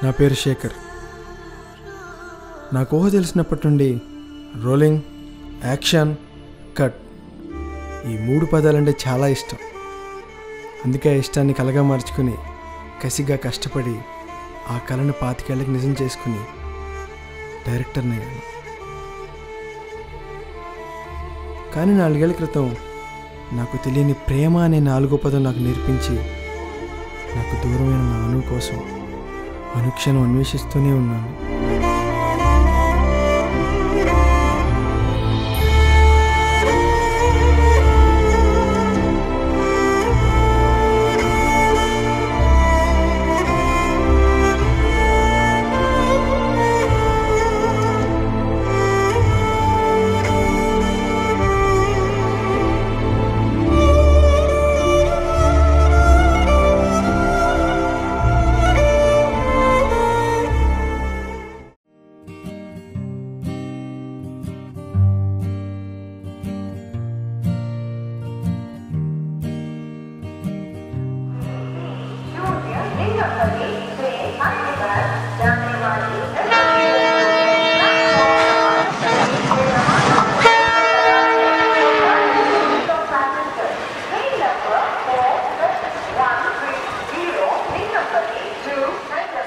నా పేరు శేఖర్. నాకు ఊహ తెలిసినప్పటి నుండి రోలింగ్, యాక్షన్, కట్ ఈ 3 పదాలంటే చాలా ఇష్టం. అందుకే ఆ ఇష్టాన్ని కలగా మార్చుకుని కసిగా కష్టపడి ఆ కళను 25 ఏళ్ళకి నిజం చేసుకుని డైరెక్టర్ని అయ్యాను. కానీ 4 ఏళ్ల క్రితం నాకు తెలియని ప్రేమ అనే 4వ పదం నాకు నేర్పించి నాకు దూరమైన నా అణువు కోసం అనుక్షణం అన్వేషిస్తూనే ఉన్నాను.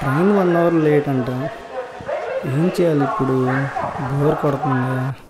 ట్రైన్ 1 అవర్ లేట్ అంట. ఏం చేయాలి ఇప్పుడు? బోర్ కొడుతుంది.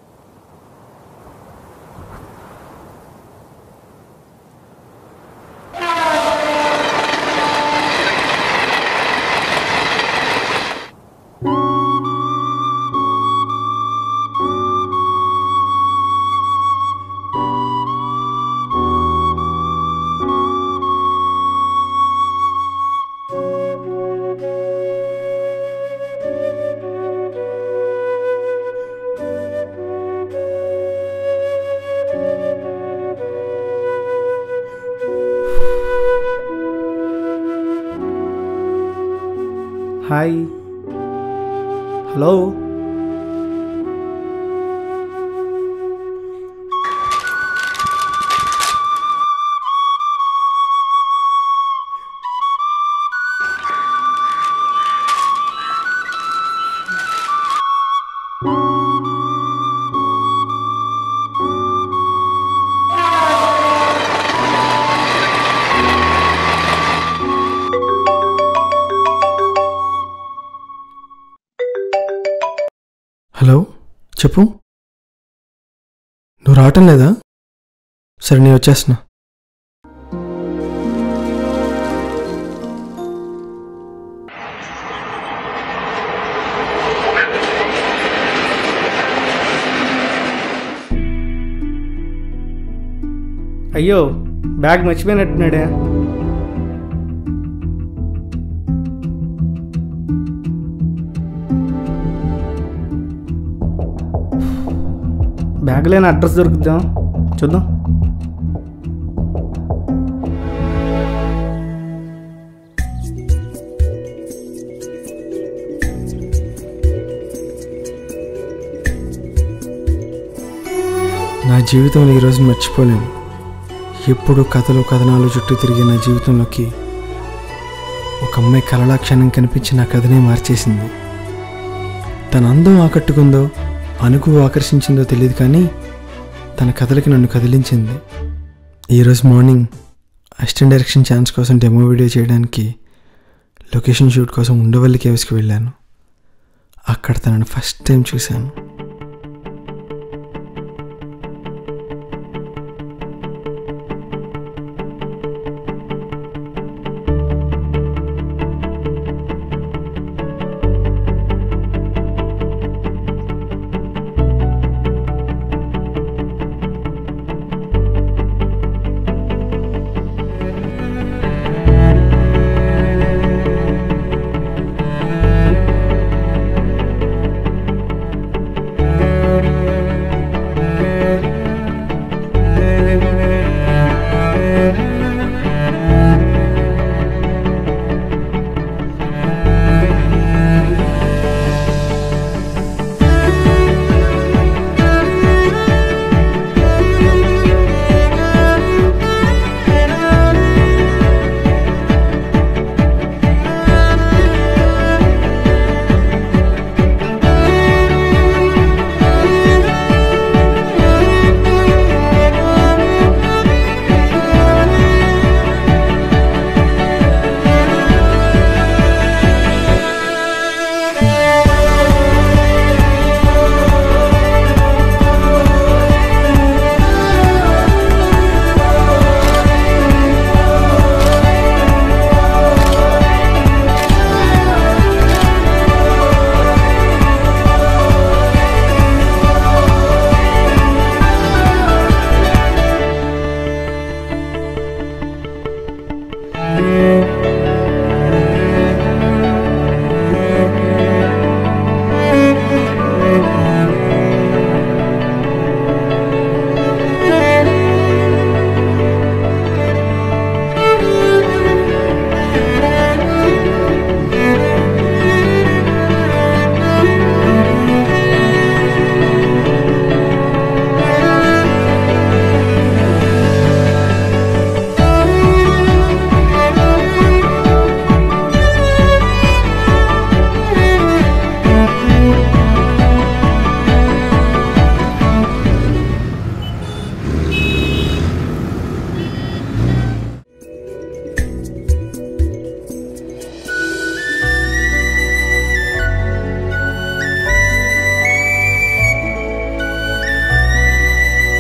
Hi, hello. హలో, చెప్పు. నువ్వు రావటం లేదా? సరే, నేను వచ్చేస్తున్నా. అయ్యో, బ్యాగ్ మర్చిపోయినట్టున్నాడే. బ్యాగ్ లేని అడ్రస్ దొరుకుతాం, చూద్దాం. నా జీవితంలో ఈరోజు మర్చిపోలేను. ఎప్పుడు కథలు కథనాలు చుట్టూ తిరిగే నా జీవితంలోకి ఒక అమ్మాయి కలలా క్షణం కనిపించి నా కథనే మార్చేసింది. తన అందం ఆకట్టుకుందో, అనుకు ఆకర్షించిందో తెలియదు, కానీ తన కథలకి నన్ను కదిలించింది. ఈరోజు మార్నింగ్ అసిస్టెంట్ డైరెక్షన్ ఛాన్స్ కోసం డెమో వీడియో చేయడానికి లొకేషన్ షూట్ కోసం ఉండవల్లి కేవ్స్కి వెళ్ళాను. అక్కడ తనను ఫస్ట్ టైం చూశాను.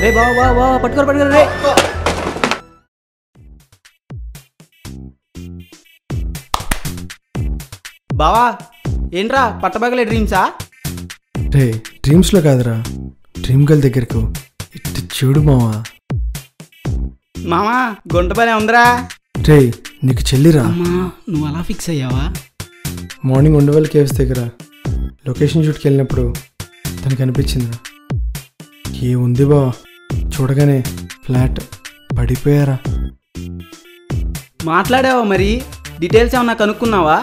రే బావ బావ బావ పట్టుకోరు రే. బావా ఏంట్రా పట్టబగలే డ్రీమ్సా? రే డ్రీమ్స్లో కాదురా, డ్రీమ్ గర్ల్ దగ్గరకు ఇటు చూడు మావా. మామా గుంట పనే ఉందిరా. రే నీకు చెల్లిరా. అమ్మా నువ్వు అలా ఫిక్స్ అయ్యావా? మార్నింగ్ ఉండవల్లి కేవ్స్ దగ్గర లొకేషన్ షూట్కి వెళ్ళినప్పుడు తనకు అనిపించిందిరా. ఏముంది బావా, చూడగానే ఫ్లాట్ పడిపోయారా. మాట్లాడావా మరి? డీటెయిల్స్ ఏమన్నా కనుక్కున్నావా?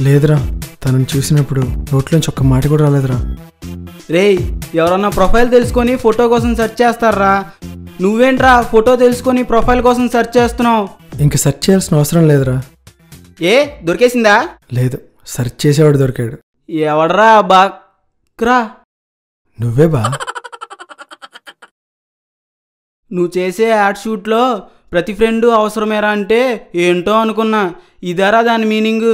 లేదురా, తనని చూసినప్పుడు నోట్లోంచి ఒక్క మాట కూడా రాలేదురా. రేయ్ ఎవరన్నా ప్రొఫైల్ తెలుసుకొని ఫోటో కోసం సెర్చ్ చేస్తారా? నువ్వేంట్రా ఫోటో తెలుసుకొని ప్రొఫైల్ కోసం సెర్చ్ చేస్తున్నావు? ఇంక సెర్చ్ చేయాల్సిన అవసరం లేదురా. ఏ దొరికేసిందా? లేదు, సెర్చ్ చేసేవాడు దొరికాడు. ఎవడరా బాక్రా? నువ్వే బా. నువ్వు చేసే యాడ్ షూట్లో ప్రతి ఫ్రెండు అవసరమేరా అంటే ఏంటో అనుకున్నా. ఇదారా దాని మీనింగ్?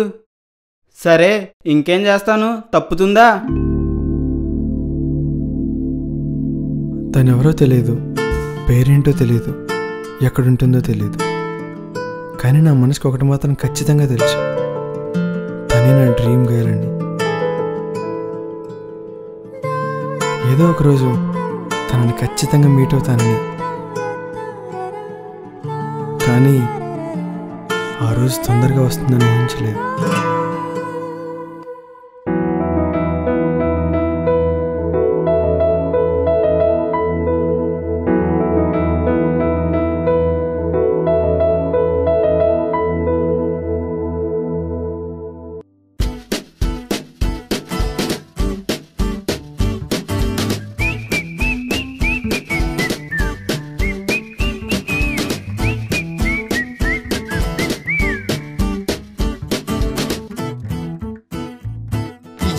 సరే ఇంకేం చేస్తాను, తప్పుతుందా? తనెవరో తెలియదు, పేరేంటో తెలియదు, ఎక్కడుంటుందో తెలియదు. కానీ నా మనసుకు ఒకటి మాత్రం ఖచ్చితంగా తెలుసు, తనే నా డ్రీమ్ గర్ల్ అని. ఏదో ఒకరోజు తనని ఖచ్చితంగా మీట్ అవుతానని. కానీ ఆ రోజు తొందరగా వస్తుందని ఊహించలేదు.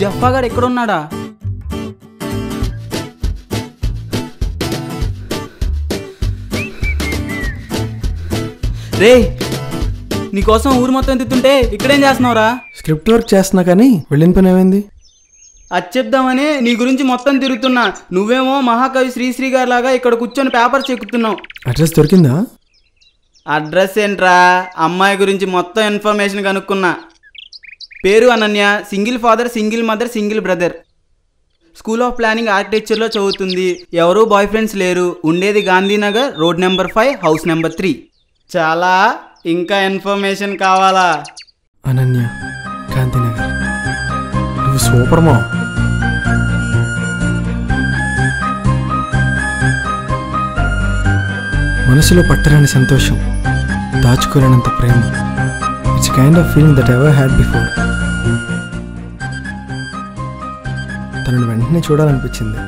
జఫాగాడు ఎక్కడున్నాడా? రే నీకోసం ఊరు మొత్తం తిత్తుంటే ఇక్కడేం చేస్తున్నావురా? స్క్రిప్ట్ వర్క్ చేస్తున్నా, కానీ వెళ్ళిన పని ఏమైంది? అది చెప్దామని నీ గురించి మొత్తం తిరుగుతున్నా. నువ్వేమో మహాకవి శ్రీశ్రీ గారి లాగా ఇక్కడ కూర్చొని పేపర్ చెక్కుతున్నావు. అడ్రస్ దొరికిందా? అడ్రస్ ఏంట్రా, అమ్మాయి గురించి మొత్తం ఇన్ఫర్మేషన్ కనుక్కున్నా. పేరు Ananya, single father, single mother, single brother. School of planning ఆర్కిటెక్చర్లో చదువుతుంది. ఎవరూ బాయ్ ఫ్రెండ్స్ లేరు. ఉండేది Gandhinagar, road number 5, house number 3. చాలా ఇంకా ఇన్ఫర్మేషన్ కావాలా? అనన్య, గాంధీనగర్. నువ్వు సూపర్ మా. మనసులో పట్టరాని సంతోషం, దాచుకోలేనంత ప్రేమ. It's kind of feeling that ever had before. తనను వెంటనే చూడాలనిపించింది.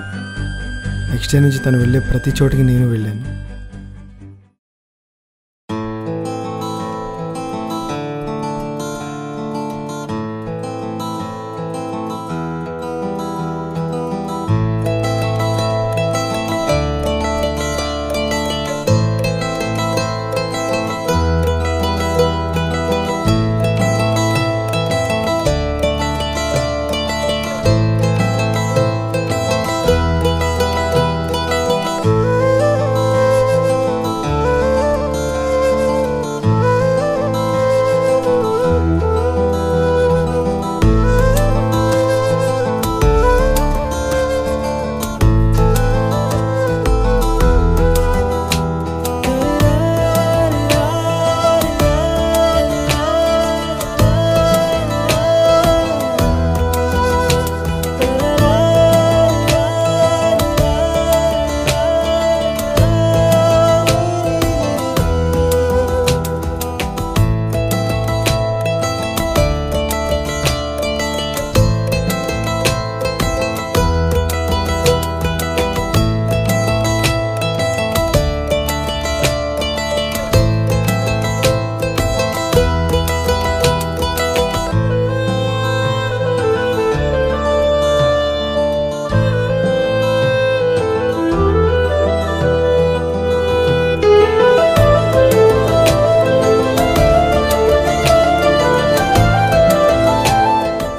నెక్స్ట్ డే నుంచి తను వెళ్ళే ప్రతి చోటికి నేను వెళ్ళాను.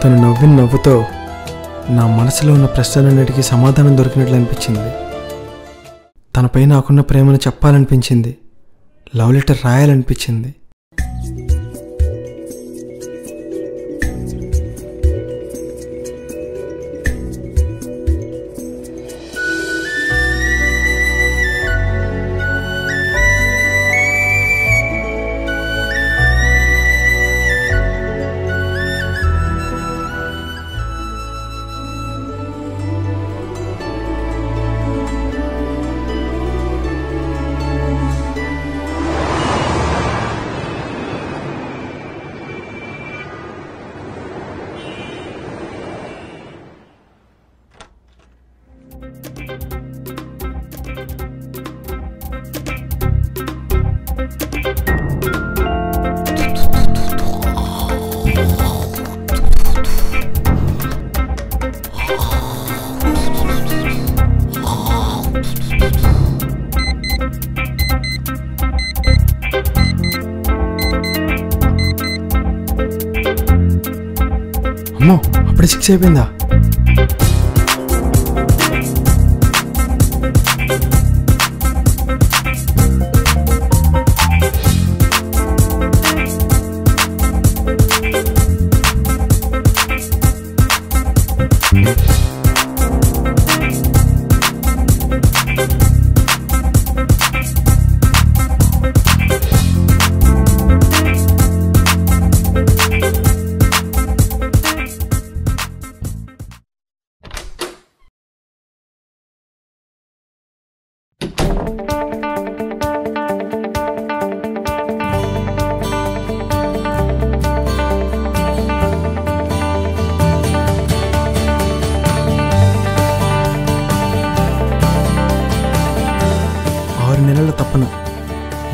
తను నవ్విన నవ్వుతో నా మనసులో ఉన్న ప్రశ్నలన్నిటికీ సమాధానం దొరికినట్లు అనిపించింది. తనపై నాకున్న ప్రేమను చెప్పాలనిపించింది. Love letter రాయాలనిపించింది. అమ్మో, అప్పుడే 6 అయిపోయిందా? నెలల తపన,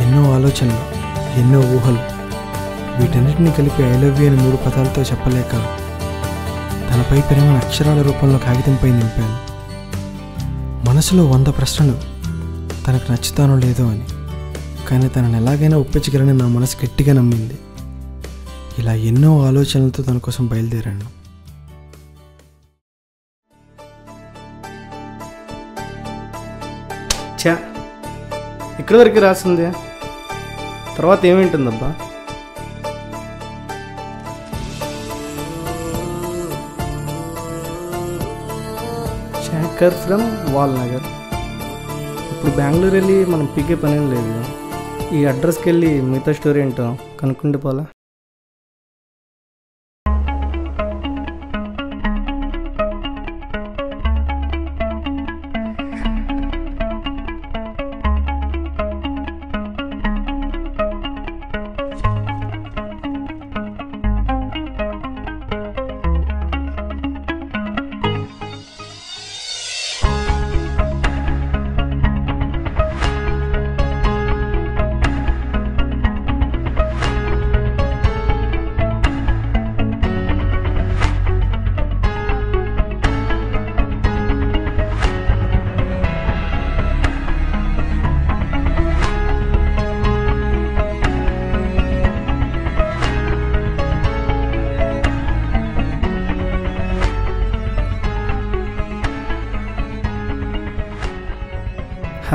ఎన్నో ఆలోచనలు, ఎన్నో ఊహలు, వీటన్నిటిని కలిపి ఐ లవ్ యూ అని 3 పదాలతో చెప్పలేక తనపై ప్రేమను అక్షరాల రూపంలో కాగితంపై నింపాను. మనసులో 100 ప్రశ్నలు, తనకు నచ్చుతానో లేదో అని. కానీ తనను ఎలాగైనా ఒప్పించగలని నా మనసు గట్టిగా నమ్మింది. ఇలా ఎన్నో ఆలోచనలతో తన కోసం బయలుదేరాను. చా, ఇక్కడి వరకు రాసింది, తర్వాత ఏమేంటుందబ్బా? శేఖర్ ఫ్రమ్ వాల్నగర్. ఇప్పుడు బెంగళూరు వెళ్ళి మనం పీకే పనేం లేదు. ఈ అడ్రస్కి వెళ్ళి మిగతా స్టోరీ ఏంటో కనుక్కుంటే పోలా.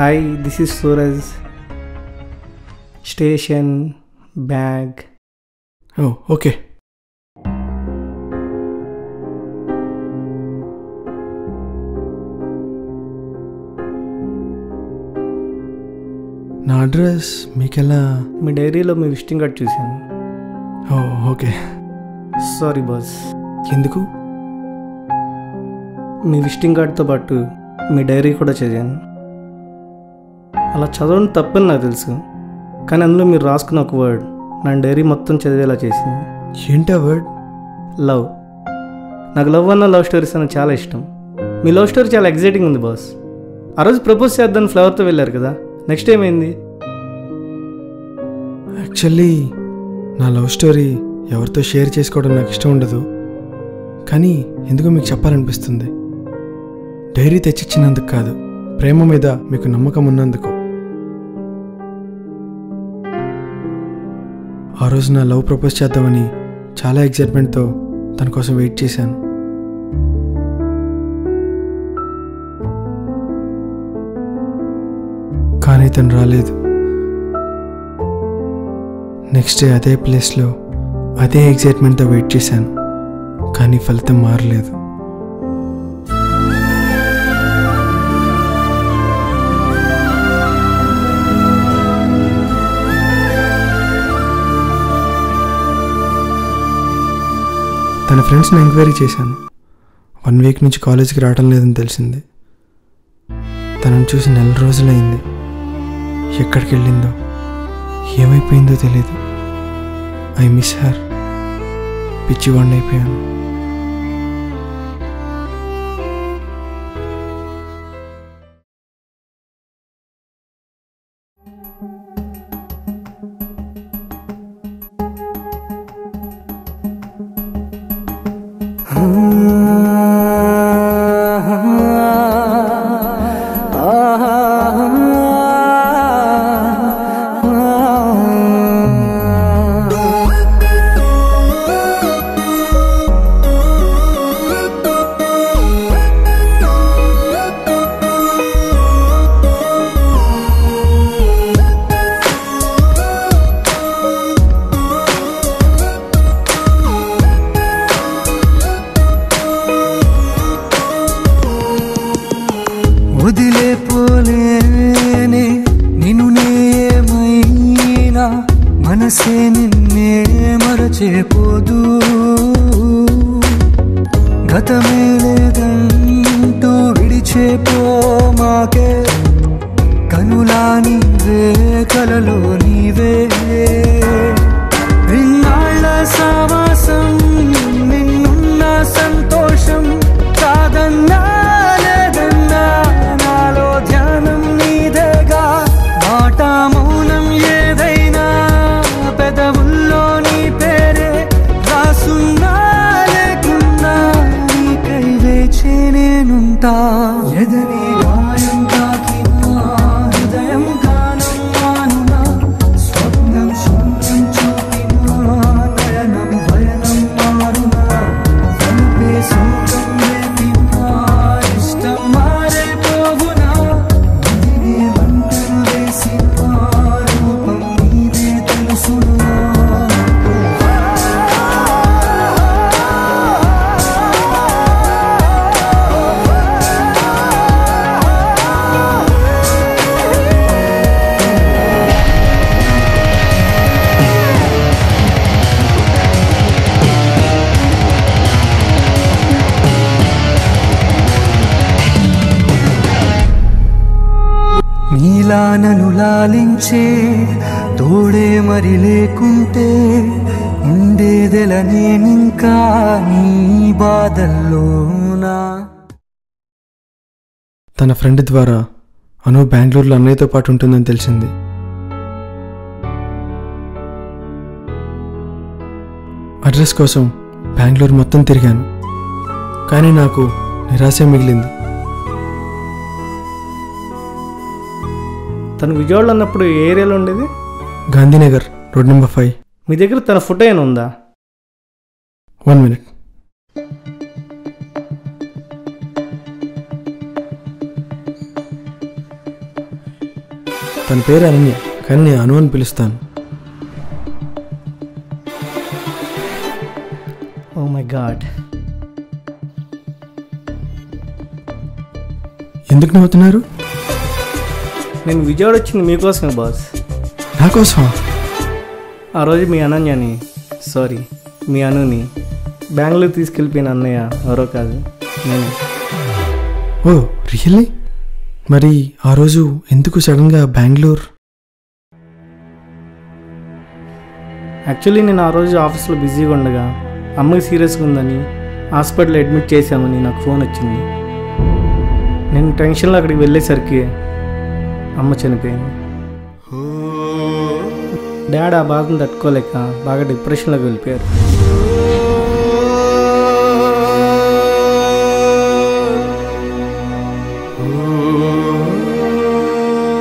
Hi, this is Suraj. Station, bag. Oh, okay. నా అడ్రస్ మీకెలా? మీ డైరీలో మీ విజిటింగ్ కార్డ్ చూశాను. ఓ, ఓకే. Sorry boss. ఎందుకు? మీ విజిటింగ్ కార్డ్తో పాటు మీ డైరీ కూడా చదివాను. అలా చదవడం తప్పని నాకు తెలుసు, కానీ అందులో మీరు రాసుకున్న ఒక వర్డ్ నా డైరీ మొత్తం చదివేలా చేసింది. ఏంటి ఆ వర్డ్? లవ్. నాకు లవ్ అన్న లవ్ స్టోరీస్ అన్న చాలా ఇష్టం. మీ లవ్ స్టోరీ చాలా ఎగ్జైటింగ్ ఉంది బాస్. ఆ రోజు ప్రపోజ్ చేద్దాన్ని ఫ్లవర్తో వెళ్ళారు కదా, నెక్స్ట్ ఏమైంది? యాక్చువల్లీ నా లవ్ స్టోరీ ఎవరితో షేర్ చేసుకోవడం నాకు ఇష్టం ఉండదు, కానీ ఎందుకో మీకు చెప్పాలనిపిస్తుంది. డైరీ తెచ్చిచ్చినందుకు కాదు, ప్రేమ మీద మీకు నమ్మకం ఉన్నందుకు. ఆ రోజు నా లవ్ ప్రపోజ్ చేద్దామని చాలా ఎక్సైట్మెంట్తో తన కోసం వెయిట్ చేశాను. కానీ తను రాలేదు. నెక్స్ట్ డే అదే ప్లేస్లో అదే ఎగ్జైట్మెంట్తో వెయిట్ చేశాను, కానీ ఫలితం మారలేదు. తన ఫ్రెండ్స్ని ఎంక్వైరీ చేశాను. 1 వీక్ నుంచి కాలేజీకి రావడం లేదని తెలిసింది. తనను చూసి 4 రోజులైంది. ఎక్కడికి వెళ్ళిందో, ఏమైపోయిందో తెలియదు. I miss her. పిచ్చివాడిని అయిపోయాను. వదిలేపోలేనే నిన్ను నేమైనా, మనసే నిన్నే మరచేపోదు. గతమే లేదంటూ విడిచేపో మాకే, కనులా నీవే కలలో నీవే. ఇన్నాళ్ళ సావాసం నిన్నున్న సంతోషం కాదన్నా లేదన్నా, నాలో ధ్యానం నీదేగా. మాట మౌనం ఏదైనా పెదవుల్లో నీ పేరే రాసున్నా లేకున్నా, నీకై వేచే నేనుంటా. ఎదని గాయం తాకినా హృదయం గానం మానునా, స్వప్నం శూన్యం చూపినా నయనం భయనం మారునా. వలపే శోకం రేపినా ఇష్టం మారే పోవునా, ఇదినే మంటలు వేసినా రూపం నీదే తెలుసునా. నీలా నన్ను లాలించే తోడే మరి లేకుంటే, ఉండేదెల నేనింకా నీ బాధల్లోనా. తన ఫ్రెండ్ ద్వారా అను బెంగళూరులో అన్నయ్యతో పాటు ఉంటుందని తెలిసింది. అడ్రస్ కోసం బెంగళూరు మొత్తం తిరిగాను, కానీ నాకు నిరాశ మిగిలింది. తను విజయవాడలో ఉన్నప్పుడు ఏ ఏరియాలో ఉండేది? Gandhinagar, road number 5. మీ దగ్గర తన ఫోటో ఏమైనా ఉందా? 1 minute. తన పేరు అనన్య, కానీ నేను అను అని పిలుస్తాను. Oh my god. ఎందుకు నవ్వుతున్నారు? నేను విజయవాడ వచ్చింది మీకోసమే బాస్. నాకోసమా? ఆ రోజు మీ అనన్యని, సారీ మీ అనుని బెంగళూరు తీసుకెళ్ళిపోయిన అన్నయ్య ఎవరో కాదు, నేను. ఓ రియల్లీ? మరి ఆ రోజు ఎందుకు సడన్గా బెంగళూరు? యాక్చువల్లీ నేను ఆ రోజు ఆఫీస్లో బిజీగా ఉండగా అమ్మకి సీరియస్గా ఉందని హాస్పిటల్ అడ్మిట్ చేశామని నాకు ఫోన్ వచ్చింది. నేను టెన్షన్లో అక్కడికి వెళ్ళేసరికి అమ్మ చనిపోయింది. డాడ్ ఆ బాధను తట్టుకోలేక బాగా డిప్రెషన్లోకి వెళ్ళిపోయారు.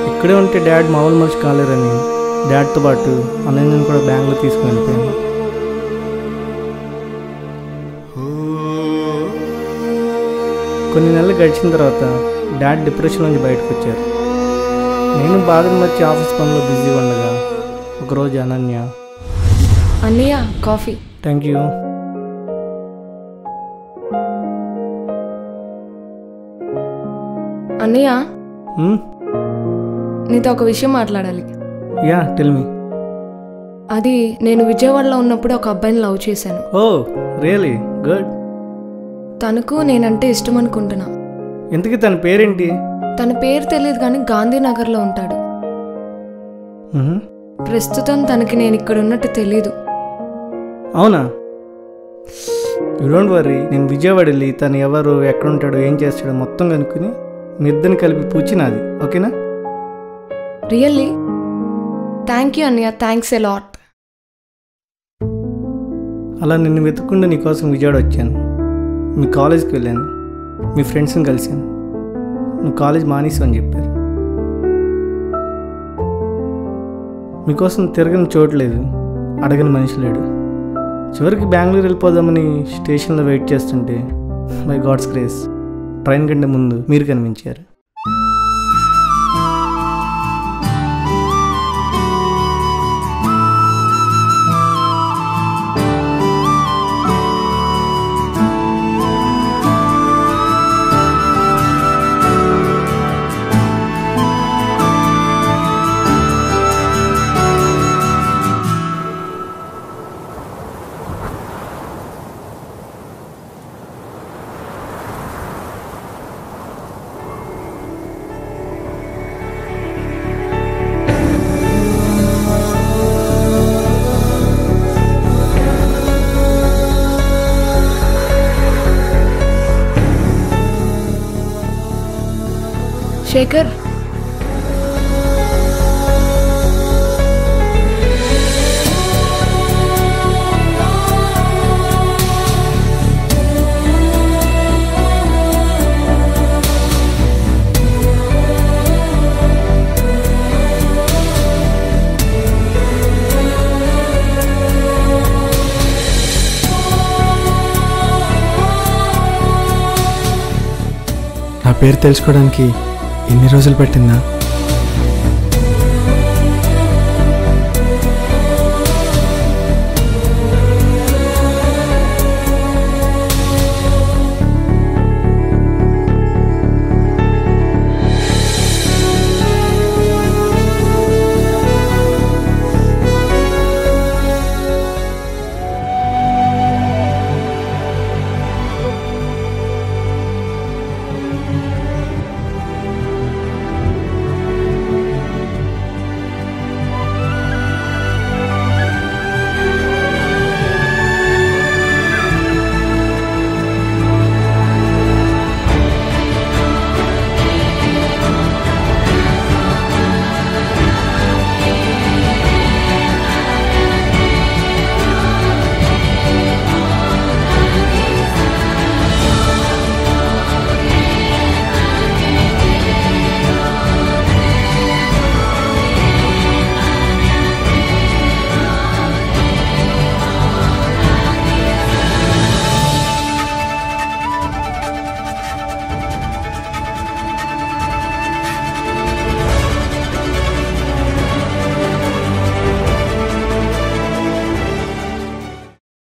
ఇక్కడే ఉంటే డాడ్ మామూలు మనిషి కాలేరని డాడ్తో పాటు అన్నయ్యని కూడా బెంగళూరు తీసుకుని వెళ్ళిపోయాను. కొన్ని నెలలు గడిచిన తర్వాత డాడ్ డిప్రెషన్ నుంచి బయటకు వచ్చారు. నేను బాధను వచ్చి ఆఫీస్ పనిలో బిజీగా ఉండగా ఒకరోజు అనన్య, అన్నయ్య కాఫీ. Thank you. అన్నయ్య నీతో ఒక విషయం మాట్లాడాలి. Yeah tell me. అది నేను విజయవాడలో ఉన్నప్పుడు ఒక అబ్బాయిని లవ్ చేశాను. Oh really good. తనకు నేనంటే ఇష్టం అనుకుంటున్నా. ఇంతకీ తన పేరేంటి? తన పేరు తెలియదు కానీ గాంధీనగర్లో ఉంటాడు. ప్రస్తుతం తనకి నేను ఇక్కడ ఉన్నట్టు తెలీదు. అవునా? యూ డోంట్ వర్రీ, నేను విజయవాడ వెళ్ళి తను ఎవరు, ఎక్కడ ఉంటాడో, ఏం చేస్తాడో మొత్తం కనుక్కుని మీ ఇద్దరిని కలిపి పూచి నాది. ఓకేనా? రియల్లీ? థ్యాంక్ యూ అన్నయ్య, థ్యాంక్స్ ఎ లాట్. అలా నిన్ను వెతుక్కుండా నీకోసం విజయవాడ వచ్చాను. మీ కాలేజ్కి వెళ్ళాను, మీ ఫ్రెండ్స్ని కలిశాను. నువ్వు కాలేజ్ మానేసావు అని చెప్పారు. మీకోసం తిరగని చోట్లేదు, అడగని మనిషి లేడు. చివరికి బెంగళూరు వెళ్ళిపోదామని స్టేషన్లో వెయిట్ చేస్తుంటే బై గాడ్స్ గ్రేస్ ట్రైన్ కంటే ముందు మీరు కనిపించారు. శేఖర్, నా పేరు తెలుసుకోవడానికి ఎన్ని రోజులు పట్టిందా?